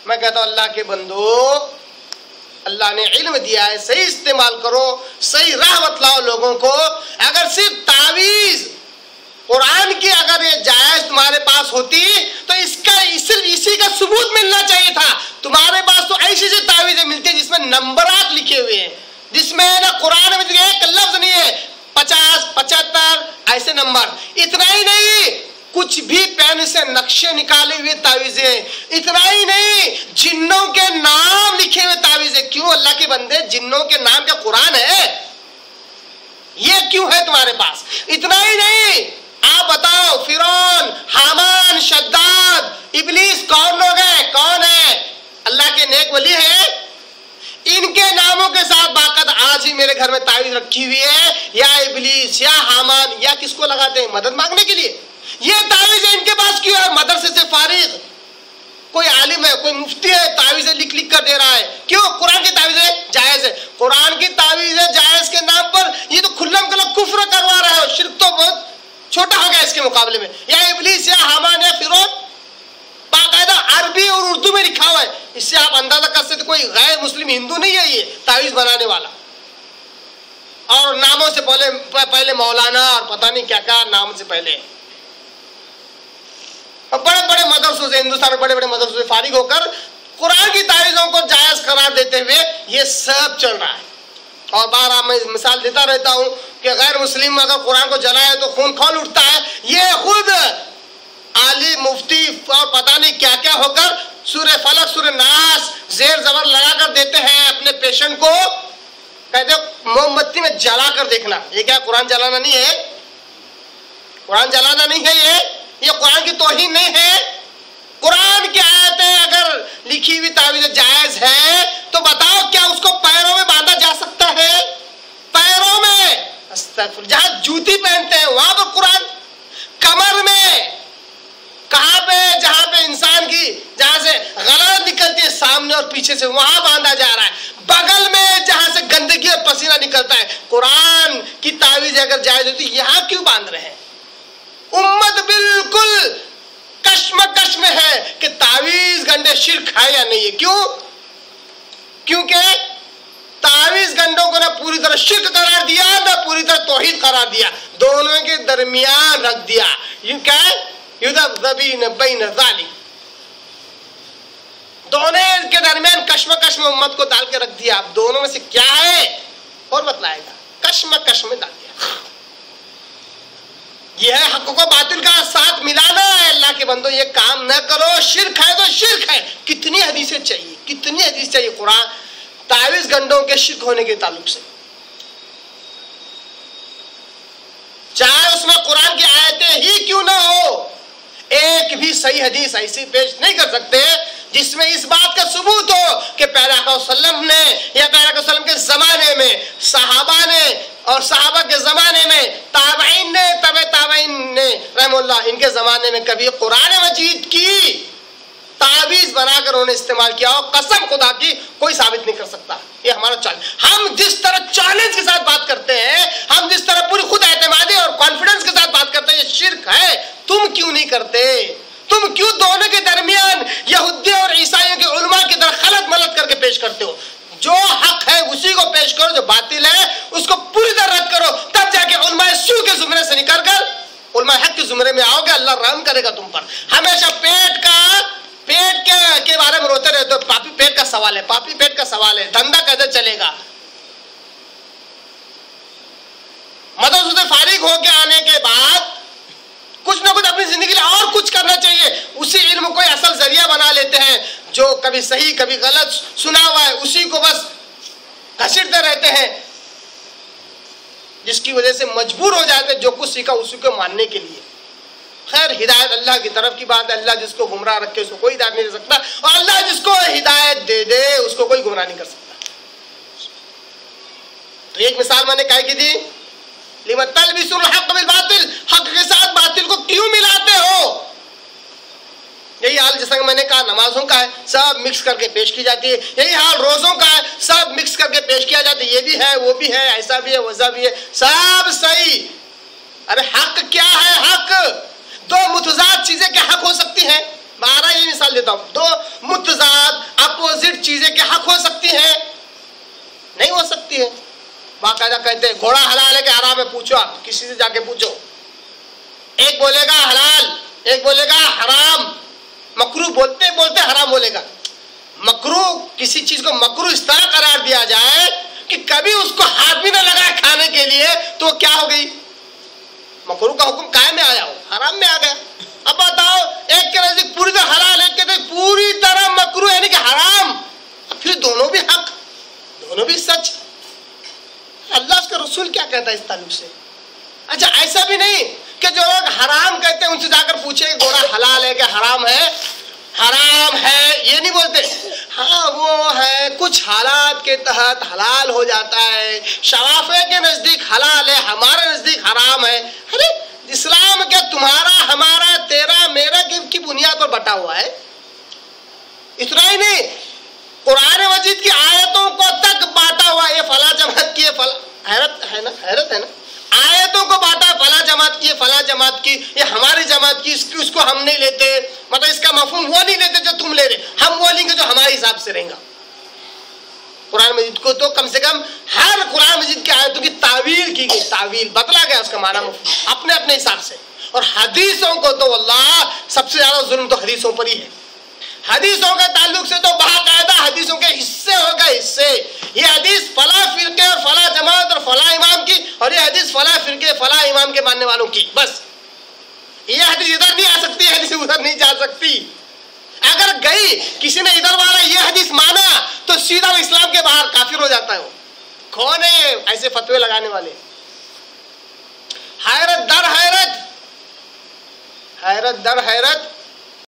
میں کہتا ہوں اللہ کے بندو، اللہ نے علم دیا ہے، صحیح استعمال کرو، صحیح راہ بتلاؤ لوگوں کو۔ اگر صرف تعویذ قرآن کی اگر یہ جائز تمہارے پاس ہوتی تو صرف اسی کا ثبوت ملنا چاہیے تھا۔ تمہارے پاس تو ایسی سی تعویذیں ملتی ہیں جس میں نمبرات لکھے ہوئے ہیں، جس میں نا قرآن میں ایک لفظ نہیں ہے، 50 75 ایسے نمبر۔ اتنا ہی نہیں، کچھ بھی پین سے نقشے نکالے ہوئے تعویذیں، اتنا ہی نہیں، جنوں کے نام لکھے ہوئے تعویذیں۔ کیوں اللہ کے بندے، جنوں کے نام کیا قرآن ہے؟ یہ کیوں ہے تمہارے پاس؟ اتنا ہی نہیں، آپ بتاؤ فرعون، حامان، شداد، ابلیس کون لوگ ہیں؟ کون ہے؟ اللہ کے نیک ولی ہیں؟ ان کے ناموں کے ساتھ باقاعدہ آج ہی میرے گھر میں تعویذ رکھی ہوئی ہے، یا ابلیس یا حامان، یا کس کو لگاتے ہیں؟ مدد مانگنے کے لیے۔ یہ تعویذ ان کے پاس کیوں ہے؟ مدرسے سے فارغ کوئی عالم ہے، کوئی مفتی ہے، تعویذیں لکھ لکھ کر دے رہا ہے۔ کیوں؟ قرآن کی تعویذیں جائز ہے۔ قرآن کی تعویذیں جائز کے نام پر یہ تو کھلم کھلا کفر کروا رہا ہے، شرک تو بہت چھوٹا ہو گیا اس کے مقابلے میں۔ یا ابلیس یا حامان یا فرعون، باقاعدہ عربی اور اردو میں لکھا ہوا ہے۔ اس سے آپ اندازہ کر سکتے کوئی غیر مسلم ہندو نہیں ہے یہ تعویذ بنانے والا۔ اور ناموں سے پہلے مولانا اور پتہ نہیں کیا کیا نام سے پہلے، اور بڑے بڑے مدرسوں سے، ہندوستان میں بڑے بڑے مدرسوں سے فارغ ہو کر قرآن کی تعویذوں کو جائز قرار دیتے ہوئے یہ سب چل رہا ہے۔ اور بار میں مثال دیتا رہتا ہوں کہ غیر مسلم اگر قرآن کو جلائے تو خون کھول اٹھتا ہے۔ یہ خود عالم مفتی اور پتہ نہیں کیا کیا ہو کر سورہ فلق سورہ ناس زیر زبر لگا کر دیتے ہیں اپنے پیشنٹ کو، کہتے موم بتی میں جلا کر دیکھنا۔ یہ کیا قرآن جلانا نہیں ہے؟ قرآن جلانا نہیں ہے، یہ قرآن کی توہین نہیں ہے۔ قرآن کی آیتیں اگر لکھی ہوئی تعویذ جائز ہے تو بتاؤ کیا اس کو پیروں میں باندھا جا سکتا ہے؟ پیروں میں، استغفر، جہاں جوتی پہنتے ہیں وہاں پر قرآن، کمر میں، کہاں پہ جہاں پہ انسان کی جہاں سے غلط نکلتی ہے سامنے اور پیچھے سے وہاں باندھا جا رہا ہے، بغل میں جہاں سے گندگی اور پسینہ نکلتا ہے۔ قرآن کی تعویذ اگر جائز ہوتی یہاں کیوں باندھ رہے ہیں؟ امت بالکل کشمکش میں ہے کہ تعویذ گنڈے شرک ہے یا نہیں ہے۔ کیوں؟ کیونکہ تعویذ گنڈوں کو نہ پوری طرح شرک قرار دیا نہ پوری طرح توحید قرار دیا، دونوں کے درمیان رکھ دیا۔ یہ کیا ہے؟ یذبذبین بین ذالک، دونوں کے درمیان کشمکش میں امت کو ڈال کے رکھ دیا۔ اب دونوں میں سے کیا ہے اور بتلائے گا، کشمکش میں ڈال دیا۔ یہ ہے حق کو باطل کا ساتھ ملانا ہے۔ اللہ کے بندو یہ کام نہ کرو، شرک ہے تو شرک ہے۔ کتنی حدیثیں چاہیے، کتنی حدیث چاہیے قرآن تعویذ گنڈوں کے شرک ہونے کے تعلق سے، چاہے اس میں قرآن کی آیتیں ہی کیوں نہ ہو۔ ایک بھی صحیح حدیث ایسی پیش نہیں کر سکتے جس میں اس بات کا ثبوت ہو کہ پیغمبر صلی اللہ علیہ وسلم نے یا پیغمبر صلی اللہ علیہ وسلم کے زمانے میں، صحابہ نے اور صحابہ کے زمانے میں، تابعین نے، تبع تابعین نے رحم اللہ، ان کے زمانے میں کبھی قرآن مجید کی تعویذ بنا کر انہوں نے استعمال کیا ہو، قسم خدا کی کوئی ثابت نہیں کر سکتا۔ یہ ہمارا چیلنج، ہم جس طرح چیلنج کے ساتھ بات کرتے ہیں، ہم جس طرح پوری خود اعتمادی اور کانفیڈنس کے ساتھ بات کرتے ہیں یہ شرک ہے، تم کیوں نہیں کرتے؟ تم کیوں دونوں کے درمیان یہودیوں اور عیسائیوں کے علماء کی طرح خلط ملط کر کے پیش کرتے ہو؟ جو حق ہے اسی کو پیش کرو، جو باطل ہے اس کو پوری طرح رد کرو، تب جا کے علماء سو کے زمرے سے نکل کر علماء حق کے زمرے میں آؤ گے، اللہ رحم کرے گا تم پر۔ ہمیشہ پیٹ کے بارے میں روتے رہتے ہو، پاپی پیٹ کا سوال ہے، پاپی پیٹ کا سوال ہے، دھندا کیسے چلے گا؟ مدرسے سے فارغ ہو کے آنے کے بعد کچھ نہ کچھ اپنی زندگی میں اور کچھ کرنا چاہیے۔ اسی علم کو اصل ذریعہ بنا لیتے ہیں، جو کبھی صحیح کبھی غلط سنا ہوا ہے اسی کو بس گھسیٹتے رہتے ہیں، جس کی وجہ سے مجبور ہو جاتے ہیں جو کچھ سیکھا اسی کو ماننے کے لیے۔ خیر ہدایت اللہ کی طرف کی بات ہے، اللہ جس کو گمراہ رکھے اس کو کوئی ہدایت نہیں دے سکتا، اور اللہ جس کو ہدایت دے دے اس کو کوئی گمراہ نہیں کر سکتا۔ تو ایک مثال میں نے کہا کی تھی، لِمَ تَلْبِسُونَ الْحَقَّ بِالْبَاطِلِ، حق کے ساتھ باطل کو کیوں ملاتے ہو؟ یہی حال جیسا کہ میں نے کہا نمازوں کا ہے، سب مکس کر کے پیش کی جاتی ہے، یہی حال روزوں کا ہے، سب مکس کر کے پیش کیا جاتا ہے، یہ بھی ہے وہ بھی ہے، ایسا بھی ہے ویسا بھی ہے، سب صحیح۔ ارے حق کیا ہے؟ حق دو متضاد چیزیں کیا حق ہو سکتی ہیں؟ بارہ یہ مثال دیتا ہوں، دو متضاد اپوزٹ چیزیں کے حق ہو سکتی ہیں؟ نہیں ہو سکتی ہے. باقاعدہ کہتے ہیں گھوڑا حلال ہے کہ حرام ہے؟ پوچھو, آپ کسی سے جا کے پوچھو, ایک بولے گا حلال, ایک بولے گا حرام. مکروہ بولتے بولتے حرام بولے گا. مکروہ, کسی چیز کو مکروہ اس طرح قرار دیا جائے کہ کبھی اس کو ہاتھ بھی نہ لگائے کھانے کے لیے, تو وہ کیا ہو گئی؟ مکروہ کا حکم کائے میں آیا ہو؟ حرام میں آ گیا. اب بتاؤ, ایک کے نزدیک پوری طرح حلال, ایک کے نزدیک پوری طرح مکروہ یعنی کہ حرام. اب پھر دونوں بھی حق, دونوں بھی سچ. اللہ اس کا رسول کیا کہتا ہے اس تعلق سے؟ اچھا ایسا بھی نہیں کہ جو لوگ حرام کہتے ہیں ان سے جا کر پوچھے کہ گھوڑا حلال ہے کہ حرام ہے؟ حرام ہے یہ نہیں بولتے, ہاں وہ ہے, کچھ حالات کے تحت حلال ہو جاتا ہے. شوافع کے نزدیک حلال ہے, ہمارے نزدیک حرام ہے. ارے اسلام کیا تمہارا, ہمارا, تیرا, میرا کی بنیاد پر بٹا ہوا ہے؟ اتنا ہی نہیں, قرآن مجید کی آیتوں کو تک بانٹا ہوا. یہ فلاں جماعت کی, یہ فلاں, حیرت ہے نا, حیرت ہے نا. آیتوں کو بانٹا, فلاں جماعت کی, فلاں جماعت کی, یہ ہماری جماعت کی, اس کو ہم نہیں لیتے, مطلب اس کا مفہوم وہ نہیں لیتے جو تم لے رہے, ہم وہ لیں گے جو ہمارے حساب سے رہیں گا. قرآن مجید کو تو کم سے کم ہر قرآن مجید کی آیتوں کی تعویل کی گئی, تعویل بتلا گیا اس کا معنی مفہوم اپنے اپنے حساب سے. اور حدیثوں کو تو واللہ سب سے زیادہ ظلم تو حدیثوں پر ہی ہے. حدیثوں کا تعلق سے تو باقاعدہ حدیثوں کے حصے ہو گئے, حصے. یہ حدیث فلاں فرقے اور فلاں جماعت اور فلاں امام کی, اور یہ حدیث فلاں فرقے فلاں امام کے ماننے والوں کی, بس. یہ حدیث ادھر نہیں آ سکتی, حدیث ادھر نہیں جا سکتی. اگر گئی, کسی نے ادھر والا یہ حدیث مانا تو سیدھا وہ اسلام کے باہر کافر ہو جاتا ہے. وہ کون ہے ایسے فتوے لگانے والے؟ حیرت در حیرت, حیرت در حیرت.